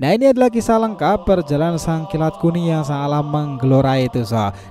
Nah, ini adalah kisah lengkap perjalanan sang kilat kuning yang sangatlah menggelora itu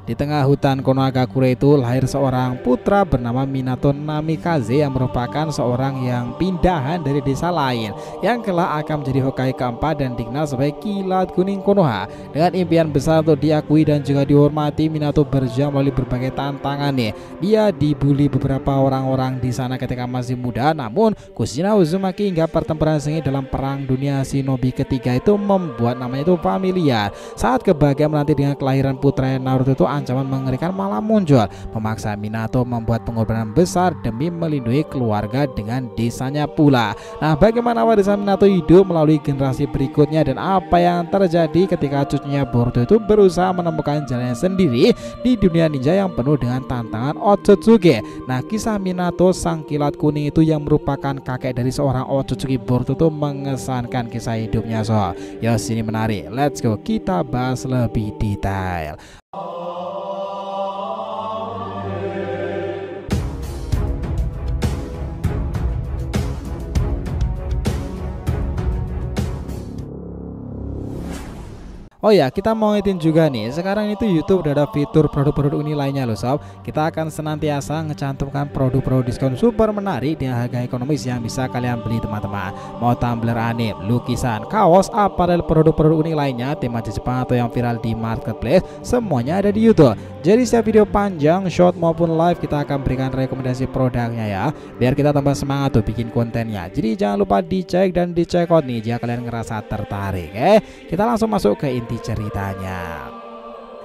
Di tengah hutan Konogakure itu lahir seorang putra bernama Minato Namikaze yang merupakan seorang yang pindahan dari desa lain yang kelak akan menjadi Hokage keempat dan dikenal sebagai kilat kuning Konoha. Dengan impian besar untuk diakui dan juga dihormati, Minato berjuang melalui berbagai tantangan nih. Dia dibully beberapa orang-orang di sana ketika masih muda, namun Kushina Uzumaki hingga pertempuran sengit dalam perang dunia shinobi ketiga itu membuat namanya itu familiar. Saat kebahagiaan menanti dengan kelahiran putra Naruto itu ancaman mengerikan malah muncul, memaksa Minato membuat pengorbanan besar demi melindungi keluarga dengan desanya pula. Nah, bagaimana warisan Minato hidup melalui generasi berikutnya dan apa yang terjadi ketika cucunya Boruto itu berusaha menemukan jalannya sendiri di dunia ninja yang penuh dengan tantangan Otsutsuki. Nah, kisah Minato sang kilat kuning itu yang merupakan kakek dari seorang Otsutsuki Boruto itu mengesankan kisah hidupnya Ya, sini menarik. Let's go, kita bahas lebih detail. Oh ya, kita mau ngingetin juga nih, sekarang itu YouTube udah ada fitur produk-produk unik lainnya loh sob. Kita akan senantiasa ngecantumkan produk-produk diskon super menarik dengan harga ekonomis yang bisa kalian beli teman-teman. Mau tumbler anime, lukisan, kaos, apparel, produk-produk unik lainnya, tema Jepang atau yang viral di marketplace, semuanya ada di YouTube. Jadi setiap video panjang, short maupun live kita akan berikan rekomendasi produknya ya, biar kita tambah semangat tuh bikin kontennya. Jadi jangan lupa dicek dan dicek out nih jika kalian ngerasa tertarik. Kita langsung masuk ke inti ceritanya.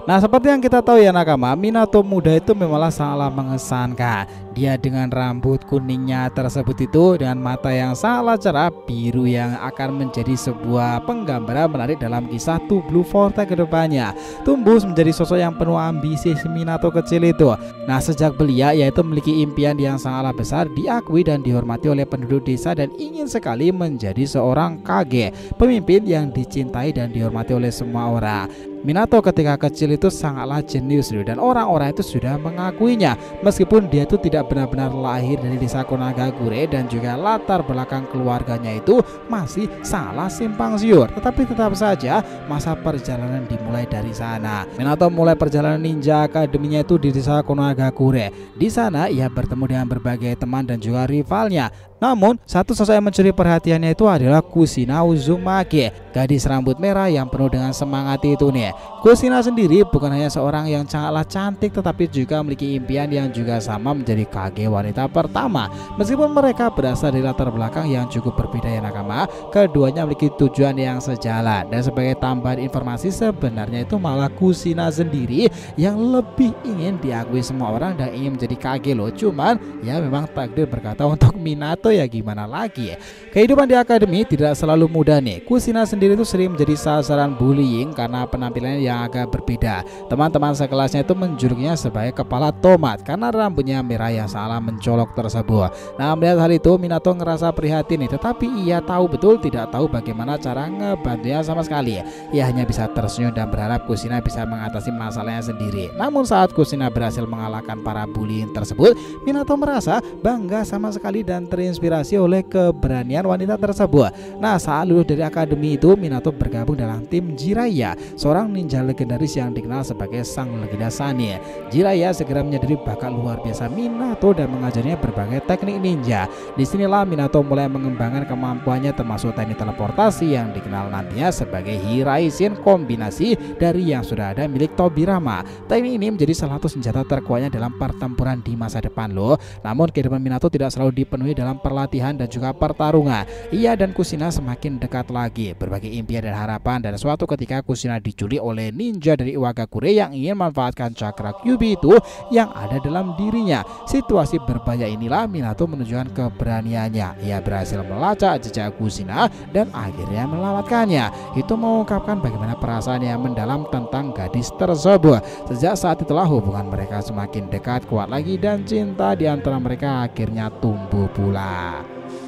Nah, seperti yang kita tahu ya nakama, Minato muda itu memanglah sangatlah mengesankan. Dia dengan rambut kuningnya tersebut itu dengan mata yang sangatlah cerah biru yang akan menjadi sebuah penggambaran menarik dalam kisah To Blue Vortex ke depannya. Tumbuh menjadi sosok yang penuh ambisi Minato kecil itu. Nah, sejak belia yaitu memiliki impian yang sangatlah besar, diakui dan dihormati oleh penduduk desa dan ingin sekali menjadi seorang Kage, pemimpin yang dicintai dan dihormati oleh semua orang. Minato ketika kecil itu sangatlah jenius dan orang-orang itu sudah mengakuinya meskipun dia itu tidak benar-benar lahir dari desa Konogakure dan juga latar belakang keluarganya itu masih sangatlah simpang siur, tetapi tetap saja masa perjalanan dimulai dari sana. Minato mulai perjalanan ninja akademinya itu di desa Konogakure. Di sana ia bertemu dengan berbagai teman dan juga rivalnya. Namun, satu sosok yang mencuri perhatiannya itu adalah Kushina Uzumaki, gadis rambut merah yang penuh dengan semangat itu nih. Kushina sendiri bukan hanya seorang yang sangatlah cantik, tetapi juga memiliki impian yang juga sama menjadi Kage wanita pertama. Meskipun mereka berasal dari latar belakang yang cukup berbeda ya nakama, keduanya memiliki tujuan yang sejalan. Dan sebagai tambahan informasi, sebenarnya itu malah Kushina sendiri yang lebih ingin diakui semua orang dan ingin menjadi Kage loh. Cuman ya memang takdir berkata untuk Minato ya gimana lagi ya. Kehidupan di akademi tidak selalu mudah nih. Kushina sendiri itu sering menjadi sasaran bullying karena penampilannya yang agak berbeda. Teman-teman sekelasnya itu menjulukinya sebagai kepala tomat karena rambutnya merah yang salah mencolok tersebut. Nah, melihat hal itu Minato ngerasa prihatin nih, tetapi ia tahu betul tidak tahu bagaimana cara ngebantunya sama sekali. Ia hanya bisa tersenyum dan berharap Kushina bisa mengatasi masalahnya sendiri. Namun saat Kushina berhasil mengalahkan para bullying tersebut, Minato merasa bangga sama sekali dan terinspirasi oleh keberanian wanita tersebut. Nah, saat lulus dari akademi itu Minato bergabung dalam tim Jiraiya, seorang ninja legendaris yang dikenal sebagai sang legenda Sannin. Jiraiya segera menyadari bakat luar biasa Minato dan mengajarnya berbagai teknik ninja. Disinilah Minato mulai mengembangkan kemampuannya termasuk teknik teleportasi yang dikenal nantinya sebagai Hiraishin, kombinasi dari yang sudah ada milik Tobirama. Teknik ini menjadi salah satu senjata terkuatnya dalam pertempuran di masa depan loh. Namun kehidupan Minato tidak selalu dipenuhi dalam perlatihan dan juga pertarungan. Ia dan Kushina semakin dekat lagi, berbagi impian dan harapan, dan suatu ketika Kushina diculik oleh ninja dari Iwagakure yang ingin memanfaatkan cakra Kyuubi itu yang ada dalam dirinya. Situasi berbahaya inilah Minato menunjukkan keberaniannya. Ia berhasil melacak jejak Kushina dan akhirnya melamatkannya. Itu mengungkapkan bagaimana perasaan yang mendalam tentang gadis tersebut. Sejak saat itulah hubungan mereka semakin dekat, kuat lagi, dan cinta di antara mereka akhirnya tumbuh pula.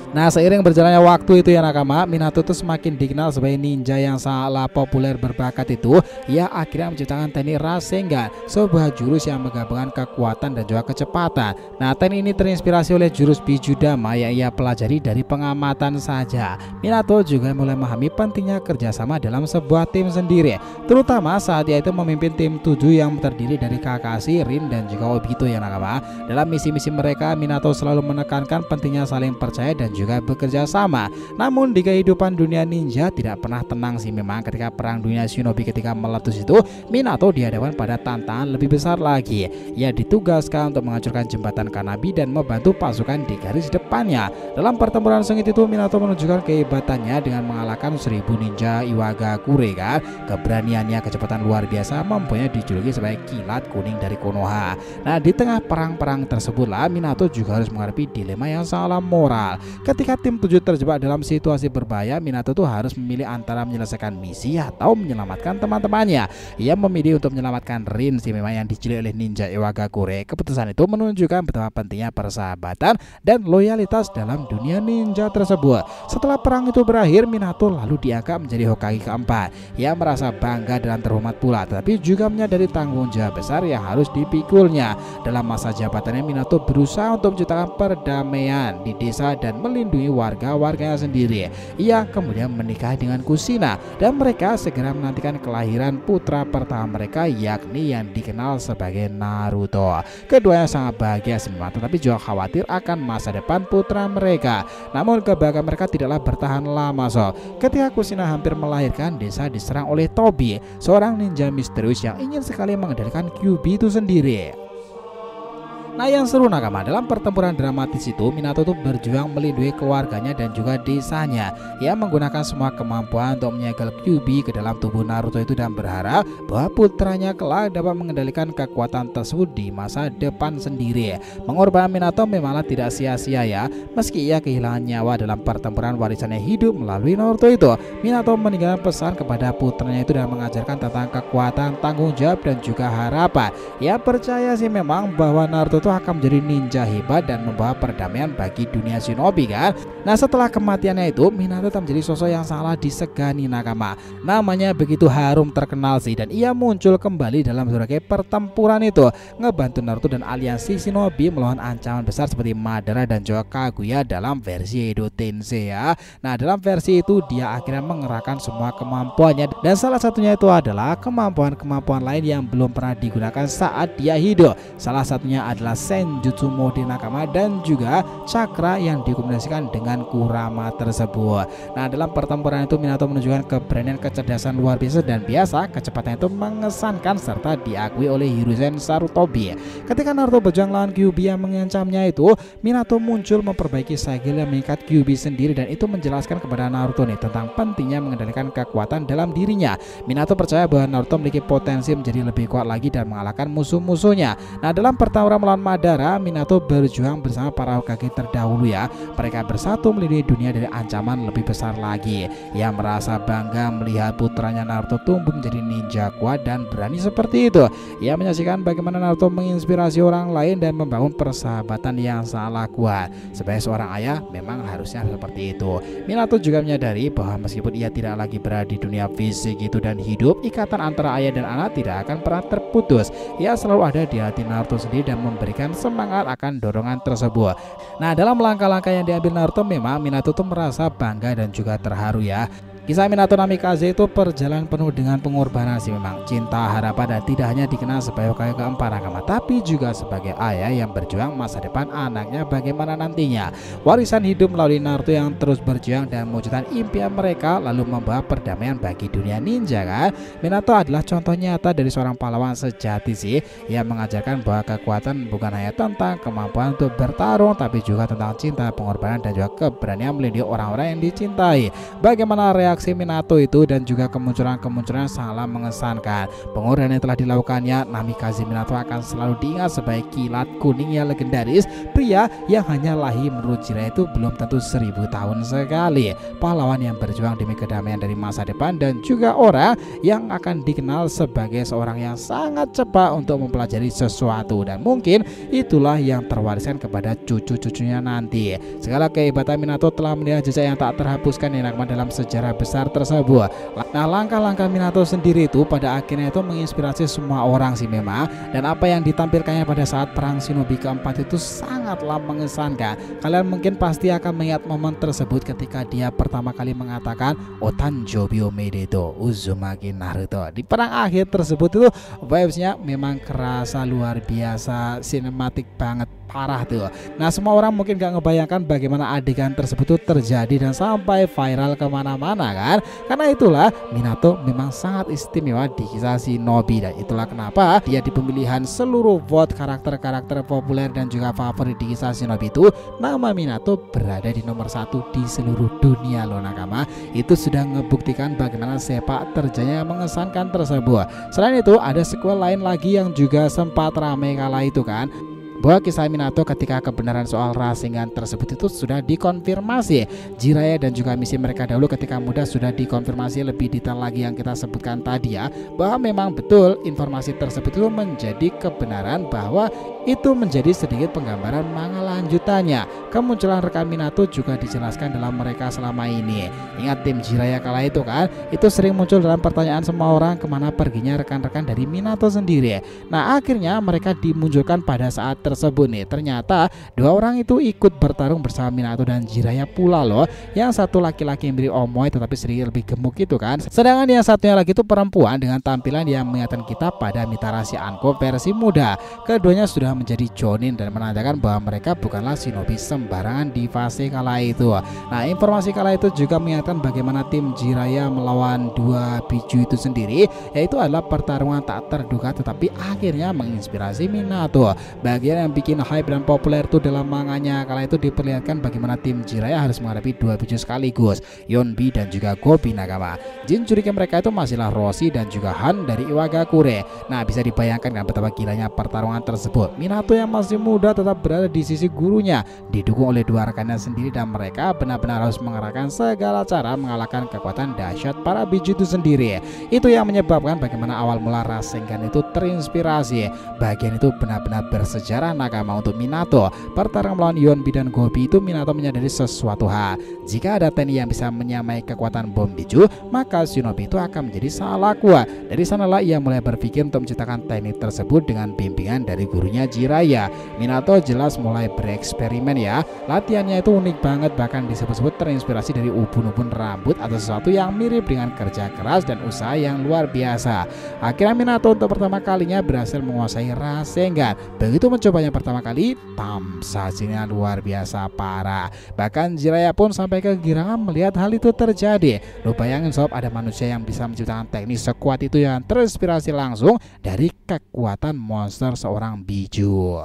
Nah, seiring berjalannya waktu itu ya nakama, Minato tuh semakin dikenal sebagai ninja yang sangatlah populer berbakat itu. Ia akhirnya menciptakan teknik Rasengan, sebuah jurus yang menggabungkan kekuatan dan juga kecepatan. Nah, teknik ini terinspirasi oleh jurus Bijudama yang ia pelajari dari pengamatan saja. Minato juga mulai memahami pentingnya kerjasama dalam sebuah tim sendiri, terutama saat ia itu memimpin tim 7 yang terdiri dari Kakashi, Rin, dan juga Obito ya nakama. Dalam misi-misi mereka, Minato selalu menekankan pentingnya saling percaya dan juga bekerja sama. Namun di kehidupan dunia ninja tidak pernah tenang sih memang. Ketika perang dunia shinobi ketika meletus itu, Minato dihadapkan pada tantangan lebih besar lagi. Ia ditugaskan untuk menghancurkan jembatan Kanabi dan membantu pasukan di garis depannya. Dalam pertempuran sengit itu, Minato menunjukkan kehebatannya dengan mengalahkan 1000 ninja Iwagakure kan. Keberaniannya, kecepatan luar biasa mempunyai dijuluki sebagai kilat kuning dari Konoha. Nah, di tengah perang-perang tersebutlah Minato juga harus menghadapi dilema yang sangat moral. Ketika tim 7 terjebak dalam situasi berbahaya, Minato tuh harus memilih antara menyelesaikan misi atau menyelamatkan teman-temannya. Ia memilih untuk menyelamatkan Rin si memang yang diculik oleh ninja Iwagakure. Keputusan itu menunjukkan betapa pentingnya persahabatan dan loyalitas dalam dunia ninja tersebut. Setelah perang itu berakhir, Minato lalu diangkat menjadi Hokage keempat. Ia merasa bangga dan terhormat pula, tetapi juga menyadari tanggung jawab besar yang harus dipikulnya. Dalam masa jabatannya, Minato berusaha untuk menciptakan perdamaian di desa dan melindungi warga-warganya sendiri. Ia kemudian menikah dengan Kushina dan mereka segera menantikan kelahiran putra pertama mereka, yakni yang dikenal sebagai Naruto. Keduanya sangat bahagia semua, tetapi juga khawatir akan masa depan putra mereka. Namun kebahagiaan mereka tidaklah bertahan lama ketika Kushina hampir melahirkan, desa diserang oleh Tobi, seorang ninja misterius yang ingin sekali mengendalikan Kyuubi itu sendiri. Nah, yang seru nakama, dalam pertempuran dramatis itu Minato tuh berjuang melindungi keluarganya dan juga desanya. Ia menggunakan semua kemampuan untuk menyegel Kyuubi ke dalam tubuh Naruto itu dan berharap bahwa putranya kelak dapat mengendalikan kekuatan tersebut di masa depan sendiri. Mengorbankan Minato memanglah tidak sia-sia ya. Meski ia kehilangan nyawa dalam pertempuran, warisannya hidup melalui Naruto itu. Minato meninggalkan pesan kepada putranya itu dan mengajarkan tentang kekuatan, tanggung jawab, dan juga harapan. Ia percaya sih memang bahwa Naruto akan menjadi ninja hebat dan membawa perdamaian bagi dunia shinobi kan. Nah, setelah kematiannya itu, Minato menjadi sosok yang sangat disegani nakama. Namanya begitu harum terkenal sih, dan ia muncul kembali dalam berbagai pertempuran itu, ngebantu Naruto dan aliansi shinobi melawan ancaman besar seperti Madara dan juga Kaguya dalam versi Edo Tensei ya. Nah, dalam versi itu dia akhirnya mengerahkan semua kemampuannya, dan salah satunya itu adalah kemampuan-kemampuan lain yang belum pernah digunakan saat dia hidup. Salah satunya adalah Senjutsu Mode nakama dan juga cakra yang dikombinasikan dengan Kurama tersebut. Nah, dalam pertempuran itu Minato menunjukkan keberanian, kecerdasan luar biasa, dan biasa kecepatan itu mengesankan serta diakui oleh Hiruzen Sarutobi. Ketika Naruto berjuang lawan Kyuubi yang mengancamnya itu, Minato muncul memperbaiki segel yang mengikat Kyuubi sendiri, dan itu menjelaskan kepada Naruto nih tentang pentingnya mengendalikan kekuatan dalam dirinya. Minato percaya bahwa Naruto memiliki potensi menjadi lebih kuat lagi dan mengalahkan musuh-musuhnya. Nah, dalam pertempuran melawan Madara, Minato berjuang bersama para Hokage terdahulu ya. Mereka bersatu melindungi dunia dari ancaman lebih besar lagi. Ia merasa bangga melihat putranya Naruto tumbuh menjadi ninja kuat dan berani seperti itu. Ia menyaksikan bagaimana Naruto menginspirasi orang lain dan membangun persahabatan yang sangat kuat. Sebagai seorang ayah, memang harusnya seperti itu. Minato juga menyadari bahwa meskipun ia tidak lagi berada di dunia fisik itu dan hidup, ikatan antara ayah dan anak tidak akan pernah terputus. Ia selalu ada di hati Naruto sendiri dan memberikan semangat akan dorongan tersebut. Nah, dalam langkah-langkah yang diambil Naruto, memang Minato tuh merasa bangga dan juga terharu ya. Kisah Minato Namikaze itu perjalanan penuh dengan pengorbanan sih memang. Cinta, harapan, dan tidak hanya dikenal sebagai Hokage keempat nakama, tapi juga sebagai ayah yang berjuang masa depan anaknya bagaimana nantinya. Warisan hidup melalui Naruto yang terus berjuang dan mewujudkan impian mereka lalu membawa perdamaian bagi dunia ninja kan. Minato adalah contoh nyata dari seorang pahlawan sejati sih. Ia mengajarkan bahwa kekuatan bukan hanya tentang kemampuan untuk bertarung, tapi juga tentang cinta, pengorbanan, dan juga keberanian melindungi orang-orang yang dicintai. Bagaimana reaksi aksi Minato itu dan juga kemunculan sangatlah mengesankan. Pengorbanan yang telah dilakukannya, Namikaze Minato akan selalu diingat sebagai kilat kuning yang legendaris, pria yang hanya lahir menurut Jiraiya itu belum tentu 1000 tahun sekali, pahlawan yang berjuang demi kedamaian dari masa depan, dan juga orang yang akan dikenal sebagai seorang yang sangat cepat untuk mempelajari sesuatu, dan mungkin itulah yang terwariskan kepada cucu-cucunya nanti. Segala kehebatan Minato telah meninggalkan jejak yang tak terhapuskan yang dalam sejarah besar tersebut. Nah, langkah-langkah Minato sendiri itu pada akhirnya itu menginspirasi semua orang sih memang, dan apa yang ditampilkannya pada saat perang Shinobi keempat itu sangatlah mengesankan. Kalian mungkin pasti akan mengingat momen tersebut ketika dia pertama kali mengatakan Otanjobi omedetou Uzumaki Naruto. Di perang akhir tersebut itu vibesnya memang kerasa luar biasa, sinematik banget, parah tuh. Nah, semua orang mungkin gak ngebayangkan bagaimana adegan tersebut tuh terjadi dan sampai viral kemana-mana kan. Karena itulah Minato memang sangat istimewa di kisah Shinobi, dan itulah kenapa dia di pemilihan seluruh vote karakter-karakter populer dan juga favorit di kisah Shinobi itu, nama Minato berada di nomor 1 di seluruh dunia loh nakama. Itu sudah ngebuktikan bagaimana sepak terjangnya yang mengesankan tersebut. Selain itu ada sequel lain lagi yang juga sempat ramai kala itu kan, bahwa kisah Minato ketika kebenaran soal Rasengan tersebut itu sudah dikonfirmasi. Jiraiya dan juga misi mereka dahulu ketika muda sudah dikonfirmasi lebih detail lagi yang kita sebutkan tadi ya, bahwa memang betul informasi tersebut itu menjadi kebenaran, bahwa itu menjadi sedikit penggambaran manga lanjutannya. Kemunculan rekan Minato juga dijelaskan dalam mereka selama ini. Ingat tim Jiraiya kala itu kan, itu sering muncul dalam pertanyaan semua orang kemana perginya rekan-rekan dari Minato sendiri. Nah, akhirnya mereka dimunculkan pada saat tersebut nih. Ternyata dua orang itu ikut bertarung bersama Minato dan Jiraiya pula loh. Yang satu laki-laki yang mirip Omoy tetapi sedikit lebih gemuk itu kan, sedangkan yang satunya lagi itu perempuan dengan tampilan yang mengingatkan kita pada Mitarashi Anko versi muda. Keduanya sudah menjadi jonin dan menandakan bahwa mereka bukanlah shinobi sembarangan di fase kala itu. Nah, informasi kala itu juga mengingatkan bagaimana tim Jiraiya melawan dua biju itu sendiri, yaitu adalah pertarungan tak terduga tetapi akhirnya menginspirasi Minato. Bagian yang bikin hype dan populer tuh dalam manganya kala itu diperlihatkan bagaimana tim Jiraiya harus menghadapi dua biju sekaligus, Yonbi dan juga Gobi nakama. Jinchuriki mereka itu masihlah Roshi dan juga Han dari Iwagakure. Nah, bisa dibayangkan kan betapa gilanya pertarungan tersebut. Minato yang masih muda tetap berada di sisi gurunya, didukung oleh dua rekannya sendiri, dan mereka benar-benar harus mengerahkan segala cara mengalahkan kekuatan dahsyat para biju itu sendiri. Itu yang menyebabkan bagaimana awal mula Rasengan itu terinspirasi. Bagian itu benar-benar bersejarah nakama untuk Minato. Pertarungan melawan Yonbi dan Gobi itu Minato menyadari sesuatu hal. Jika ada teknik yang bisa menyamai kekuatan bom biju, maka shinobi itu akan menjadi salah kuat. Dari sanalah ia mulai berpikir untuk menciptakan teknik tersebut dengan bimbingan dari gurunya Jiraiya. Minato jelas mulai bereksperimen ya. Latihannya itu unik banget, bahkan disebut-sebut terinspirasi dari ubun-ubun rambut atau sesuatu yang mirip dengan kerja keras dan usaha yang luar biasa. Akhirnya Minato untuk pertama kalinya berhasil menguasai Rasengan. Begitu mencobanya pertama kali, sajinya luar biasa parah. Bahkan Jiraiya pun sampai kegirangan melihat hal itu terjadi. Lo bayangin sob, ada manusia yang bisa menciptakan teknik sekuat itu yang terinspirasi langsung dari kekuatan monster seorang biju.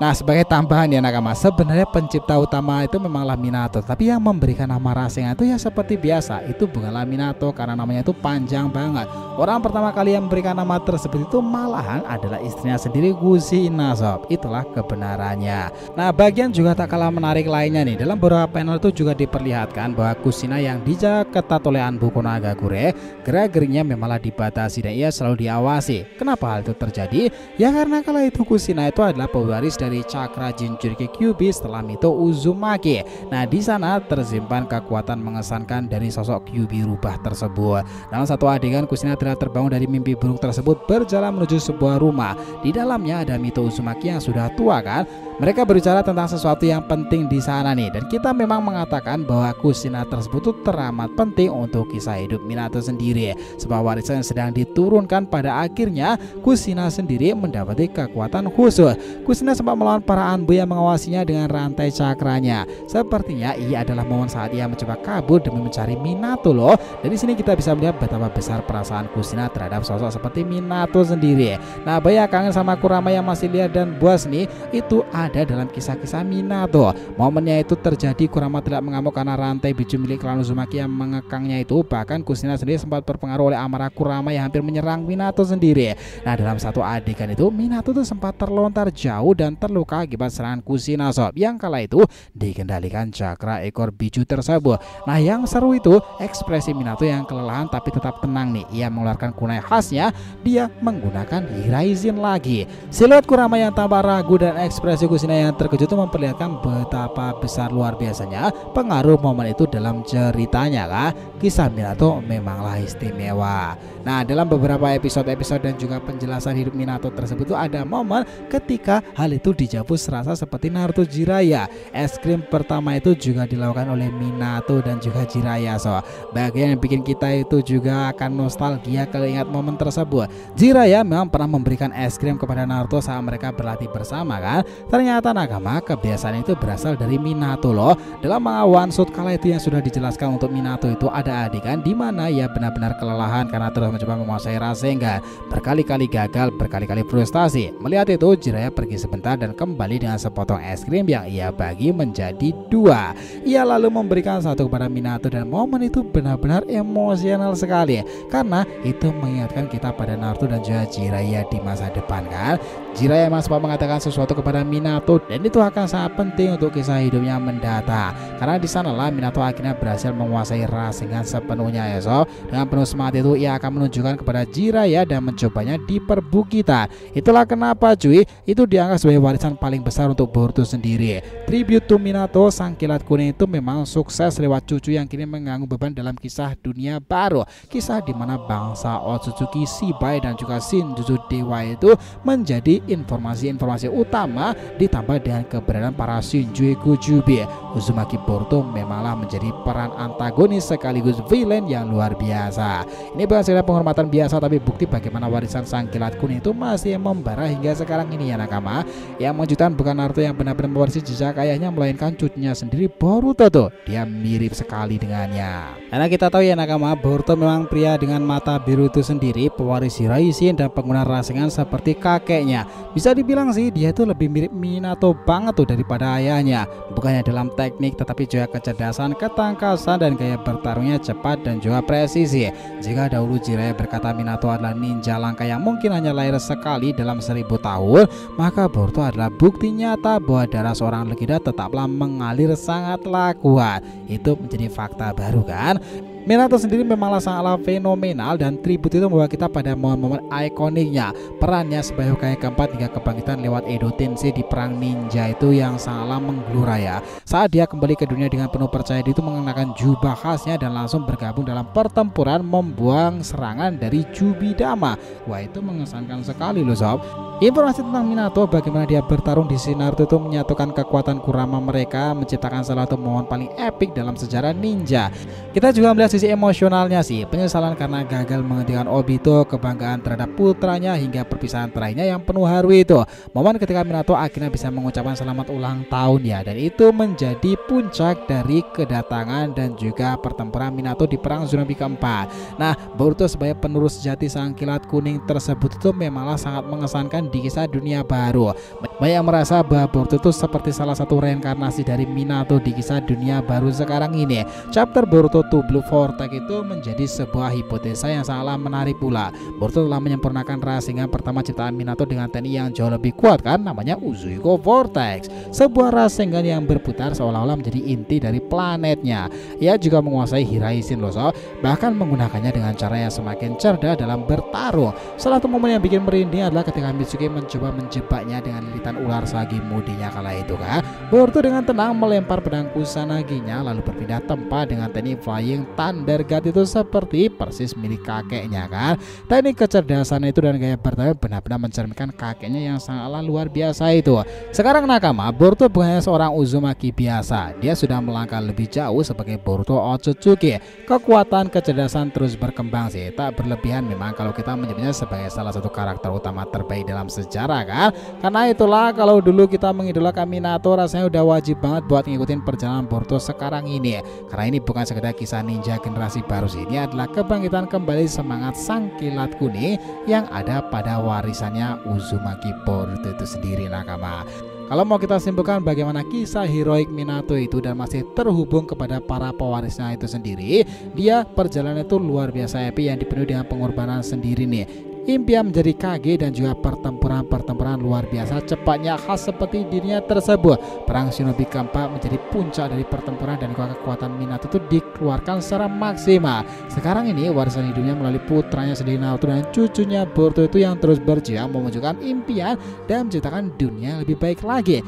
Nah, sebagai tambahan ya nakama, sebenarnya pencipta utama itu memanglah Minato, tapi yang memberikan nama Rasengan itu ya seperti biasa, itu bukanlah Minato karena namanya itu panjang banget. Orang pertama kali yang memberikan nama tersebut itu malahan adalah istrinya sendiri, Kushina sob. Itulah kebenarannya. Nah, bagian juga tak kalah menarik lainnya nih, dalam beberapa panel itu juga diperlihatkan bahwa Kushina yang dijaga ketat oleh Anbu Konagakure, gerak-geriknya memanglah dibatasi dan ia selalu diawasi. Kenapa hal itu terjadi? Ya karena kala itu Kushina itu adalah pewaris dari cakra Jinchuriki Kyuubi setelah Mito Uzumaki. Nah, di sana tersimpan kekuatan mengesankan dari sosok Kyuubi rubah tersebut. Dalam satu adegan, Kushina terlihat terbangun dari mimpi buruk tersebut berjalan menuju sebuah rumah. Di dalamnya ada Mito Uzumaki yang sudah tua kan. Mereka berbicara tentang sesuatu yang penting di sana nih, dan kita memang mengatakan bahwa Kushina tersebut itu teramat penting untuk kisah hidup Minato sendiri. Sebuah warisan yang sedang diturunkan, pada akhirnya Kushina sendiri mendapati kekuatan khusus. Kushina sempat melawan para Anbu yang mengawasinya dengan rantai cakranya. Sepertinya ia adalah momen saat ia mencoba kabur demi mencari Minato loh. Dari sini kita bisa melihat betapa besar perasaan Kushina terhadap sosok seperti Minato sendiri. Nah, banyak kangen sama Kurama yang masih liar dan buas nih, itu ada dalam kisah-kisah Minato. Momennya itu terjadi Kurama tidak mengamuk karena rantai biju milik klan Uzumaki yang mengekangnya itu. Bahkan Kushina sendiri sempat terpengaruh oleh amarah Kurama yang hampir menyerang Minato sendiri. Nah, dalam satu adegan itu Minato tuh sempat terlontar jauh dan terluka akibat serangan Kushina sob, yang kala itu dikendalikan cakra ekor biju tersebut. Nah, yang seru itu ekspresi Minato yang kelelahan tapi tetap tenang nih. Ia mengeluarkan kunai khasnya, dia menggunakan Hiraizin lagi. Siluet Kurama yang tampak ragu dan ekspresi Kushina yang terkejut itu memperlihatkan betapa besar luar biasanya pengaruh momen itu dalam ceritanya kah. Kisah Minato memanglah istimewa. Nah, dalam beberapa episode dan juga penjelasan hidup Minato tersebut itu ada momen ketika hal itu dijawab serasa seperti Naruto Jiraiya. Es krim pertama itu juga dilakukan oleh Minato dan juga Jiraiya. So, bagian yang bikin kita itu juga akan nostalgia kalau ingat momen tersebut. Jiraiya memang pernah memberikan es krim kepada Naruto saat mereka berlatih bersama kan. Ternyata nakama kebiasaan itu berasal dari Minato loh. Dalam manga One Shot kala itu yang sudah dijelaskan untuk Minato itu ada adegan di mana ia benar-benar kelelahan karena terus mencoba menguasai Rasengan, berkali-kali gagal, berkali-kali frustasi. Melihat itu Jiraiya pergi sebentar dan kembali dengan sepotong es krim yang ia bagi menjadi 2. Ia lalu memberikan satu kepada Minato dan momen itu benar-benar emosional sekali karena itu mengingatkan kita pada Naruto dan juga Jiraiya di masa depan kan. Jiraiya memang sempat mengatakan sesuatu kepada Minato dan itu akan sangat penting untuk kisah hidupnya mendatang karena di sanalah Minato akhirnya berhasil menguasai Rasengan sepenuhnya ya sob. Dengan penuh semangat itu ia akan menunjukkan kepada Jiraiya dan mencobanya di perbukitan. Itulah kenapa cuy itu dianggap sebagai warisan paling besar untuk Boruto sendiri. Tribute to Minato sang kilat kuning itu memang sukses lewat cucu yang kini mengganggu beban dalam kisah dunia baru. Kisah di mana bangsa Otsutsuki, Shibai dan juga Shinjutsu Dewa itu menjadi informasi-informasi utama ditambah dengan keberadaan para Shinjuku Kujubi. Uzumaki Boruto memanglah menjadi peran antagonis sekaligus villain yang luar biasa. Ini bukan sekedar penghormatan biasa tapi bukti bagaimana warisan sang kilat kuning itu masih membara hingga sekarang ini ya nakama. Yang mengejutkan bukan Naruto yang benar-benar mewarisi jejak ayahnya melainkan cucunya sendiri Boruto tuh. Dia mirip sekali dengannya. Karena kita tahu ya nakama, Boruto memang pria dengan mata biru itu sendiri, pewaris Hiraizin dan pengguna Rasengan seperti kakeknya. Bisa dibilang sih dia itu lebih mirip Minato banget tuh daripada ayahnya. Bukannya dalam teknik tetapi juga kecerdasan, ketangkasan dan gaya bertarungnya cepat dan juga presisi. Jika dahulu Jiraiya berkata Minato adalah ninja langka yang mungkin hanya lahir sekali dalam 1000 tahun, maka Boruto adalah bukti nyata bahwa darah seorang legenda tetaplah mengalir sangatlah kuat. Itu menjadi fakta baru kan. Minato sendiri memanglah sangatlah fenomenal dan tribut itu membawa kita pada momen-momen ikoniknya. Perannya sebagai Hokage keempat hingga kebangkitan lewat Edo Tensei di perang ninja itu yang sangatlah menggelora. Saat dia kembali ke dunia dengan penuh percaya diri itu mengenakan jubah khasnya dan langsung bergabung dalam pertempuran membuang serangan dari Jubidama. Wah, itu mengesankan sekali loh sob. Informasi tentang Minato bagaimana dia bertarung di Naruto itu menyatukan kekuatan Kurama mereka, menciptakan salah satu momen paling epik dalam sejarah ninja. Kita juga melihat sisi emosionalnya sih, penyesalan karena gagal menghentikan Obito, kebanggaan terhadap putranya hingga perpisahan terakhirnya yang penuh haru itu. Momen ketika Minato akhirnya bisa mengucapkan selamat ulang tahun ya, dan itu menjadi puncak dari kedatangan dan juga pertempuran Minato di perang Tsunami keempat. Nah, Boruto sebagai penerus sejati sang kilat kuning tersebut itu memanglah sangat mengesankan di kisah dunia baru. Banyak merasa bahwa Boruto itu seperti salah satu reinkarnasi dari Minato di kisah dunia baru sekarang ini. Chapter Boruto to Blue Vortex itu menjadi sebuah hipotesa yang sangatlah menarik pula. Boruto telah menyempurnakan Rasengan pertama ciptaan Minato dengan teknik yang jauh lebih kuat kan, namanya Uzuiko Vortex. Sebuah Rasengan yang berputar seolah-olah menjadi inti dari planetnya. Ia juga menguasai Hiraizin loh so, bahkan menggunakannya dengan cara yang semakin cerdas dalam bertarung. Salah satu momen yang bikin merinding adalah ketika Mitsuki mencoba menjebaknya dengan lilitan ular sagi mudinya kala itu kan. Boruto dengan tenang melempar pedang Kusanaginya lalu berpindah tempat dengan teknik Flying Thunder God itu seperti persis milik kakeknya kan. Teknik kecerdasan itu dan gaya bertarung benar-benar mencerminkan kakeknya yang sangatlah luar biasa itu. Sekarang nakama, Boruto bukan hanya seorang Uzumaki biasa, dia sudah melangkah lebih jauh sebagai Boruto Otsutsuki. Kekuatan kecerdasan terus berkembang sih, tak berlebihan memang kalau kita menyebutnya sebagai salah satu karakter utama terbaik dalam sejarah kan. Karena itulah Kenapa? Kalau dulu kita mengidolakan Minato, rasanya udah wajib banget buat ngikutin perjalanan Boruto sekarang ini. Karena ini bukan sekedar kisah ninja generasi baru sih, ini adalah kebangkitan kembali semangat sang kilat kuning yang ada pada warisannya Uzumaki Boruto itu sendiri, nakama. Kalau mau kita simpulkan bagaimana kisah heroik Minato itu dan masih terhubung kepada para pewarisnya itu sendiri, dia perjalanan itu luar biasa epic yang dipenuhi dengan pengorbanan sendiri nih. Impian menjadi Kage dan juga pertempuran luar biasa cepatnya khas seperti dirinya tersebut. Perang Shinobi keempat menjadi puncak dari pertempuran dan kekuatan Minato itu dikeluarkan secara maksimal. Sekarang ini warisan hidupnya melalui putranya sendiri Naruto dan cucunya Boruto itu yang terus berjuang memunculkan impian dan menciptakan dunia yang lebih baik lagi.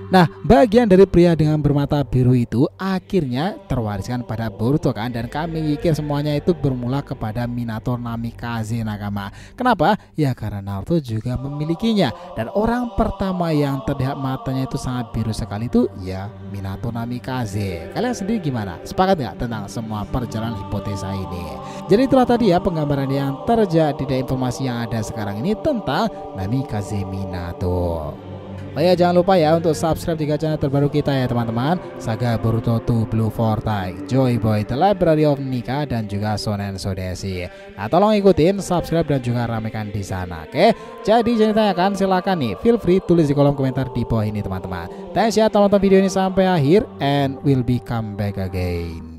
Nah, bagian dari pria dengan bermata biru itu akhirnya terwariskan pada Boruto kan, dan kami mikir semuanya itu bermula kepada Minato Namikaze, nakama. Kenapa? Ya karena Naruto juga memilikinya, dan orang pertama yang terlihat matanya itu sangat biru sekali itu ya Minato Namikaze. Kalian sendiri gimana? Sepakat nggak tentang semua perjalanan hipotesa ini? Jadi itulah tadi ya penggambaran yang terjadi dan informasi yang ada sekarang ini tentang Namikaze Minato. Oh ya, jangan lupa ya untuk subscribe juga channel terbaru kita ya teman-teman, Saga Boruto 2 Blue Vortex, Joy Boy The Library of Nika, dan juga Shonen Sodeshi. Nah, tolong ikutin, subscribe dan juga ramekan di sana. Oke, jadi jangan ditanyakan, silakan nih, feel free tulis di kolom komentar di bawah ini teman-teman. Thanks ya teman-teman video ini sampai akhir, and we'll be come back again.